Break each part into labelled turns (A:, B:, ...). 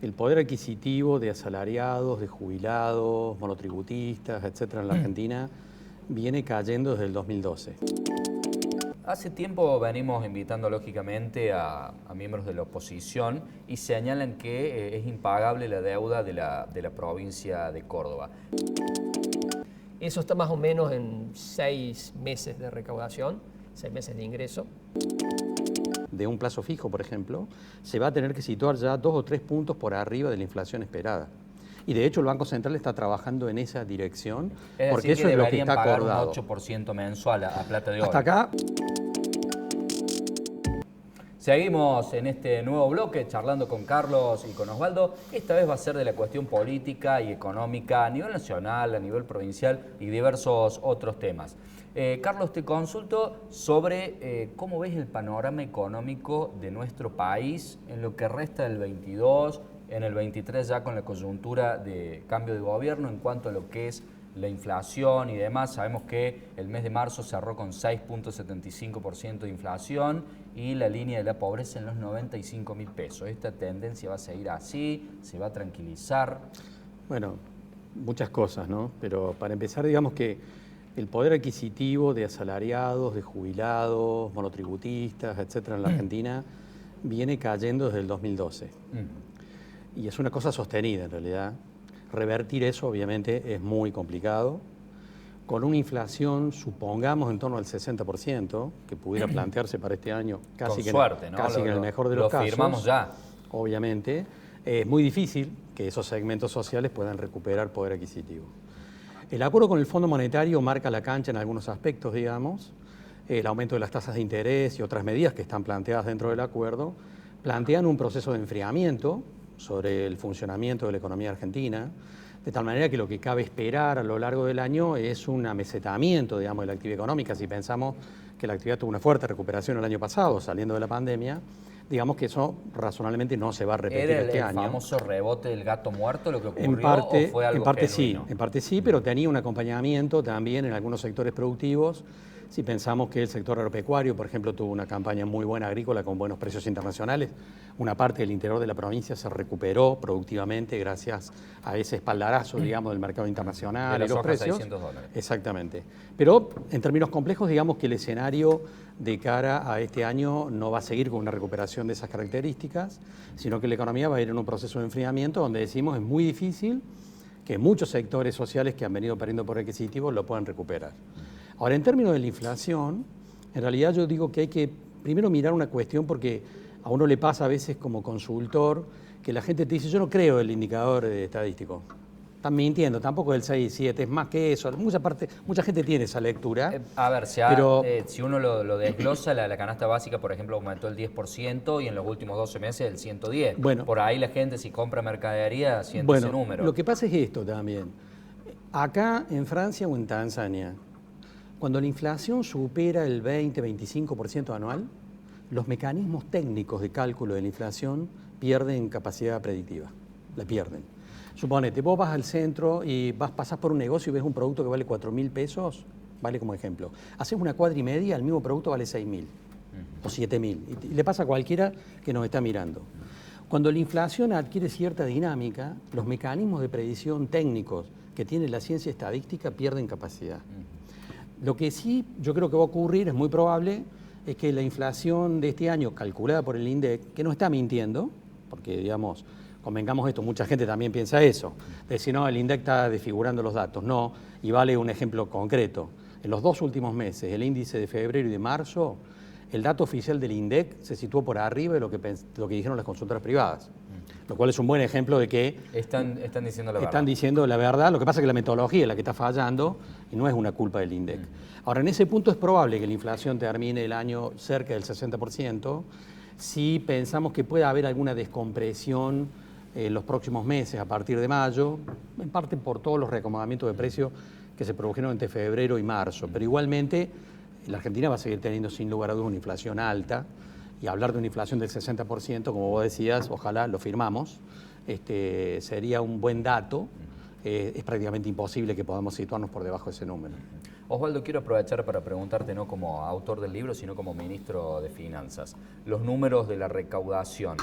A: el poder adquisitivo de asalariados, de jubilados, monotributistas, etcétera, en la Argentina viene cayendo desde el 2012.
B: Hace tiempo venimos invitando lógicamente a miembros de la oposición y señalan que es impagable la deuda de la provincia de Córdoba.
C: Eso está más o menos en 6 meses de recaudación, 6 meses de ingreso.
A: De un plazo fijo, por ejemplo, se va a tener que situar ya 2 o 3 puntos por arriba de la inflación esperada. Y de hecho el Banco Central está trabajando en esa dirección, porque eso es lo que está acordado.
B: Un 8% mensual a plata de oro.
A: Hasta acá.
B: Seguimos en este nuevo bloque charlando con Carlos y con Osvaldo. Esta vez va a ser de la cuestión política y económica a nivel nacional, a nivel provincial y diversos otros temas. Carlos, te consulto sobre cómo ves el panorama económico de nuestro país en lo que resta del 22, en el 23 ya con la coyuntura de cambio de gobierno en cuanto a lo que es la inflación y demás. Sabemos que el mes de marzo cerró con 6.75% de inflación y la línea de la pobreza en los 95.000 pesos. ¿Esta tendencia va a seguir así? ¿Se va a tranquilizar?
A: Bueno, muchas cosas, ¿no? Pero para empezar, digamos que el poder adquisitivo de asalariados, de jubilados, monotributistas, etcétera, en la Argentina viene cayendo desde el 2012. Y es una cosa sostenida, en realidad. Revertir eso, obviamente, es muy complicado. Con una inflación, supongamos, en torno al 60%, que pudiera plantearse para este año, casi en el mejor de los casos.
B: Lo firmamos ya.
A: Obviamente, es muy difícil que esos segmentos sociales puedan recuperar poder adquisitivo. El acuerdo con el Fondo Monetario marca la cancha en algunos aspectos, digamos. El aumento de las tasas de interés y otras medidas que están planteadas dentro del acuerdo plantean un proceso de enfriamiento sobre el funcionamiento de la economía argentina, de tal manera que lo que cabe esperar a lo largo del año es un amesetamiento, digamos, de la actividad económica. Si pensamos que la actividad tuvo una fuerte recuperación el año pasado, saliendo de la pandemia, digamos que eso razonablemente no se va a repetir este año.
B: ¿Era el famoso rebote del gato muerto lo que ocurrió
A: o
B: fue algo genuino?
A: En parte sí, pero tenía un acompañamiento también en algunos sectores productivos. Si pensamos que el sector agropecuario, por ejemplo, tuvo una campaña muy buena agrícola con buenos precios internacionales, una parte del interior de la provincia se recuperó productivamente gracias a ese espaldarazo, digamos, del mercado internacional
B: de
A: y los precios.
B: $600.
A: Exactamente. Pero en términos complejos, digamos que el escenario de cara a este año no va a seguir con una recuperación de esas características, sino que la economía va a ir en un proceso de enfriamiento donde decimos es muy difícil que muchos sectores sociales que han venido perdiendo poder adquisitivo lo puedan recuperar. Ahora, en términos de la inflación, en realidad yo digo que hay que primero mirar una cuestión porque a uno le pasa a veces como consultor que la gente te dice, yo no creo el indicador estadístico. Están mintiendo, tampoco el 6 y 7, es más que eso. Mucha gente tiene esa lectura.
B: A ver, si uno lo desglosa, la canasta básica, por ejemplo, aumentó el 10% y en los últimos 12 meses el 110%.
A: Bueno,
B: por ahí la gente, si compra mercadería, siente ese número.
A: Lo que pasa es esto también. Acá en Francia o en Tanzania, cuando la inflación supera el 20-25% anual, los mecanismos técnicos de cálculo de la inflación pierden capacidad predictiva, la pierden. Suponete, vos vas al centro y pasás por un negocio y ves un producto que vale 4.000 pesos, vale como ejemplo. Haces una cuadra y media, el mismo producto vale 6.000 o 7.000. Y le pasa a cualquiera que nos está mirando. Cuando la inflación adquiere cierta dinámica, los mecanismos de predicción técnicos que tiene la ciencia estadística pierden capacidad. Lo que sí yo creo que va a ocurrir, es muy probable, es que la inflación de este año, calculada por el INDEC, que no está mintiendo, porque, digamos, convengamos esto, mucha gente también piensa eso, de decir, no, el INDEC está desfigurando los datos. No, y vale un ejemplo concreto. En los 2 últimos meses, el índice de febrero y de marzo, el dato oficial del INDEC se situó por arriba de lo que dijeron las consultoras privadas. Lo cual es un buen ejemplo de que
B: están diciendo la verdad.
A: Están diciendo la verdad, lo que pasa es que la metodología es la que está fallando y no es una culpa del INDEC. Ahora, en ese punto es probable que la inflación termine el año cerca del 60%, si pensamos que puede haber alguna descompresión en los próximos meses, a partir de mayo, en parte por todos los reacomodamientos de precios que se produjeron entre febrero y marzo. Pero igualmente, la Argentina va a seguir teniendo sin lugar a dudas una inflación alta, y hablar de una inflación del 60%, como vos decías, ojalá lo firmamos, sería un buen dato. Es prácticamente imposible que podamos situarnos por debajo de ese número.
B: Osvaldo, quiero aprovechar para preguntarte, no como autor del libro, sino como ministro de Finanzas. ¿Los números de la recaudación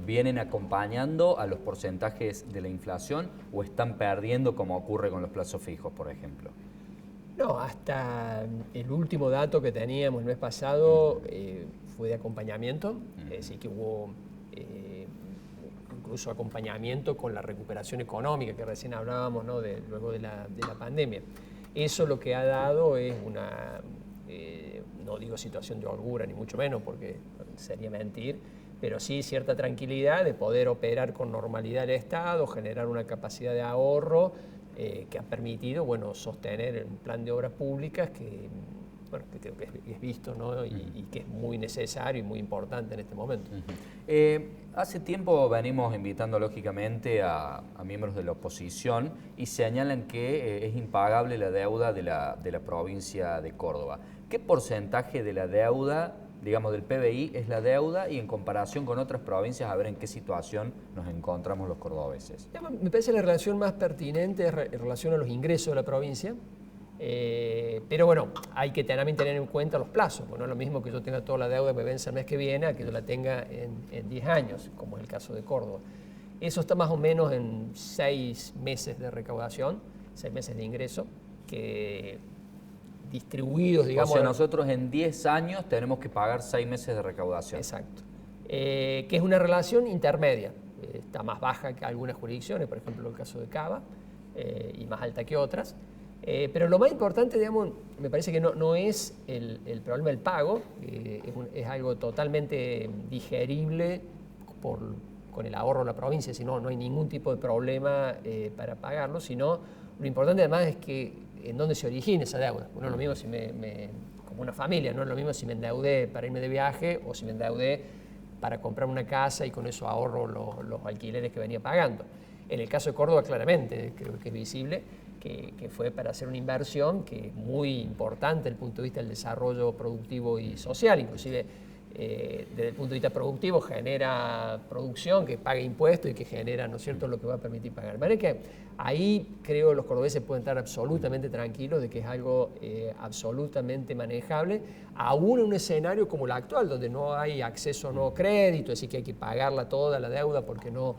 B: vienen acompañando a los porcentajes de la inflación o están perdiendo como ocurre con los plazos fijos, por ejemplo?
C: No, hasta el último dato que teníamos el mes pasado fue de acompañamiento, es decir, que hubo incluso acompañamiento con la recuperación económica que recién hablábamos, ¿no? Luego de la pandemia. Eso lo que ha dado es una, no digo situación de holgura, ni mucho menos, porque sería mentir, pero sí cierta tranquilidad de poder operar con normalidad el Estado, generar una capacidad de ahorro que ha permitido, bueno, sostener un plan de obras públicas que, bueno, que creo que es visto, ¿no? y que es muy necesario y muy importante en este momento.
B: Hace tiempo venimos invitando lógicamente a miembros de la oposición y señalan que es impagable la deuda de la provincia de Córdoba. ¿Qué porcentaje de la deuda, digamos del PBI, es la deuda y en comparación con otras provincias a ver en qué situación nos encontramos los cordobeses?
C: Me parece la relación más pertinente es en relación a los ingresos de la provincia. Pero bueno, hay que también tener en cuenta los plazos. No es lo mismo que yo tenga toda la deuda que me vence el mes que viene a que yo la tenga en 10 años, como es el caso de Córdoba. Eso está más o menos en 6 meses de recaudación, 6 meses de ingreso, que distribuidos, digamos...
B: O sea, nosotros en 10 años tenemos que pagar 6 meses de recaudación.
C: Exacto. Que es una relación intermedia. Está más baja que algunas jurisdicciones, por ejemplo el caso de Cava, y más alta que otras. Pero lo más importante, digamos, me parece que no es el problema del pago, es algo totalmente digerible con el ahorro de la provincia, si no hay ningún tipo de problema para pagarlo, sino lo importante además es que en dónde se origina esa deuda. No es lo mismo si como una familia, no es lo mismo si me endeudé para irme de viaje o si me endeudé para comprar una casa y con eso ahorro los alquileres que venía pagando. En el caso de Córdoba, claramente, creo que es visible, que fue para hacer una inversión que es muy importante desde el punto de vista del desarrollo productivo y social, inclusive desde el punto de vista productivo genera producción que paga impuestos y que genera, ¿no es cierto?, lo que va a permitir pagar. De manera que ahí creo que los cordobeses pueden estar absolutamente tranquilos de que es algo absolutamente manejable, aún en un escenario como el actual, donde no hay acceso a nuevo crédito, es decir, que hay que pagarla toda la deuda porque no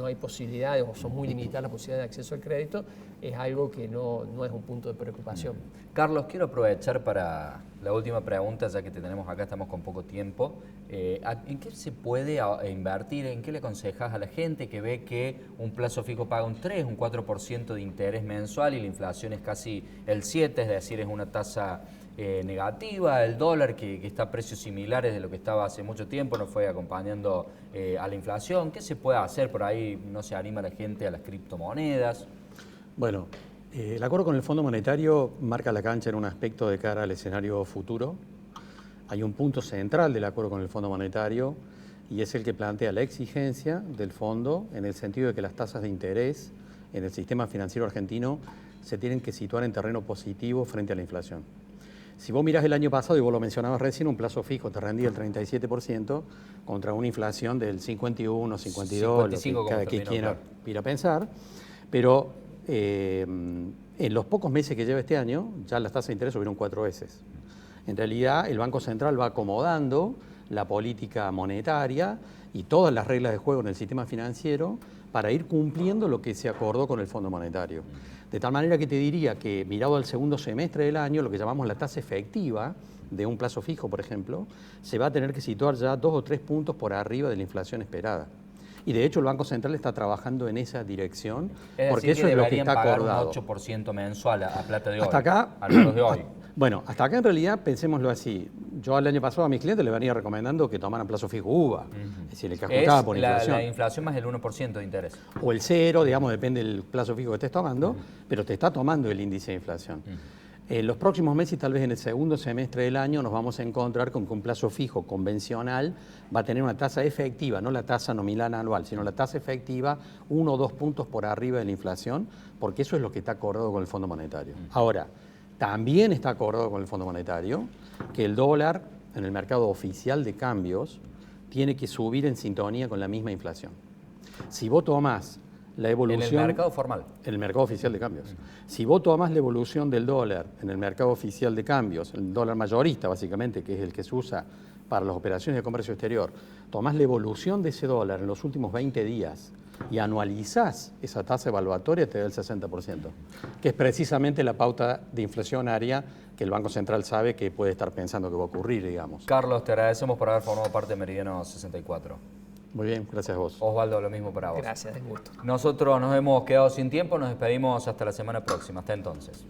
C: hay posibilidades o son muy limitadas las posibilidades de acceso al crédito, es algo que no es un punto de preocupación.
B: Carlos, quiero aprovechar para la última pregunta, ya que te tenemos acá, estamos con poco tiempo. ¿En qué se puede invertir? ¿En qué le aconsejas a la gente que ve que un plazo fijo paga un 3, un 4% de interés mensual y la inflación es casi el 7, es decir, es una tasa negativa, el dólar que está a precios similares de lo que estaba hace mucho tiempo, no fue acompañando a la inflación? ¿Qué se puede hacer por ahí? ¿No se anima la gente a las criptomonedas?
A: Bueno, el acuerdo con el Fondo Monetario marca la cancha en un aspecto de cara al escenario futuro. Hay un punto central del acuerdo con el Fondo Monetario y es el que plantea la exigencia del fondo en el sentido de que las tasas de interés en el sistema financiero argentino se tienen que situar en terreno positivo frente a la inflación. Si vos mirás el año pasado, y vos lo mencionabas recién, un plazo fijo te rendía el 37% contra una inflación del 51, 52, 55, lo que cada quien quiera pensar, pero en los pocos meses que lleva este año, ya las tasas de interés subieron 4 veces. En realidad, el Banco Central va acomodando la política monetaria y todas las reglas de juego en el sistema financiero para ir cumpliendo lo que se acordó con el Fondo Monetario. De tal manera que te diría que, mirado al segundo semestre del año, lo que llamamos la tasa efectiva de un plazo fijo, por ejemplo, se va a tener que situar ya 2 o 3 puntos por arriba de la inflación esperada. Y de hecho el Banco Central está trabajando en esa dirección, porque eso es lo que está acordado.
B: Un 8% mensual a plata de hoy,
A: hasta acá,
B: a los de hoy.
A: Bueno, hasta acá en realidad pensémoslo así. Yo el año pasado a mis clientes les venía recomendando que tomaran plazo fijo UVA, es decir, el que ajustaba por inflación.
B: La inflación más el 1% de interés.
A: O el 0, digamos, depende del plazo fijo que estés tomando, pero te está tomando el índice de inflación. En los próximos meses, tal vez en el segundo semestre del año, nos vamos a encontrar con que un plazo fijo convencional va a tener una tasa efectiva, no la tasa nominal anual, sino la tasa efectiva 1 o 2 puntos por arriba de la inflación, porque eso es lo que está acordado con el Fondo Monetario. Ahora, también está acordado con el Fondo Monetario que el dólar en el mercado oficial de cambios tiene que subir en sintonía con la misma inflación. Si vos tomás la
B: En
A: evolución...
B: el mercado formal.
A: En el mercado oficial de cambios. Si vos tomás la evolución del dólar en el mercado oficial de cambios, el dólar mayorista básicamente, que es el que se usa para las operaciones de comercio exterior, tomás la evolución de ese dólar en los últimos 20 días y anualizás esa tasa evaluatoria, te da el 60%, que es precisamente la pauta de inflacionaria que el Banco Central sabe que puede estar pensando que va a ocurrir, digamos.
B: Carlos, te agradecemos por haber formado parte de Meridiano 64.
A: Muy bien, gracias a vos.
B: Osvaldo, lo mismo para vos.
C: Gracias, un gusto.
B: Nosotros nos hemos quedado sin tiempo, nos despedimos hasta la semana próxima. Hasta entonces.